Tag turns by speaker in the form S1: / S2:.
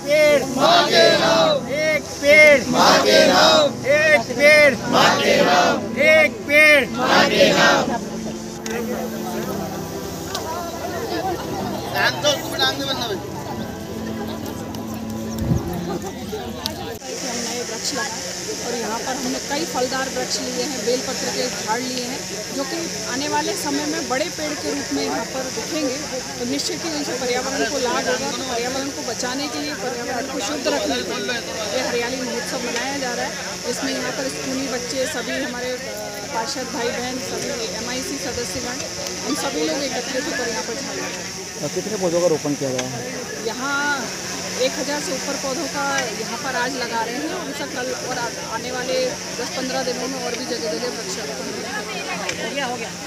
S1: पेड़ माँ के नाम, एक पेड़ माँ के नाम, एक पेड़ माँ के नाम, एक पेड़ माँ के नाम।
S2: नए वृक्ष लगाए और यहाँ पर हमने कई फलदार वृक्ष लिए हैं, बेलपत्र के झाड़ लिए हैं, जो कि आने वाले समय में बड़े पेड़ के रूप में यहाँ पर दिखेंगे। तो निश्चित ही उनसे पर्यावरण को लाभ होगा। तो पर्यावरण को बचाने के लिए, पर्यावरण को शुद्ध रखने के लिए ये हरियाली महोत्सव मनाया जा रहा है, जिसमें यहाँ पर स्कूली बच्चे, सभी हमारे पार्षद भाई बहन, सभी MIC सदस्यगण, हम सभी लोग एकत्रित होकर यहाँ पर झाड़ लगाए।
S3: कितने पौधों का रोपण किया गया है?
S2: यहाँ 1000 से ऊपर पौधों का यहाँ पर आज लगा रहे हैं। उनसे कल और आने वाले 10-15 दिनों में और भी जगह जगह वृक्षारोपण हो गया।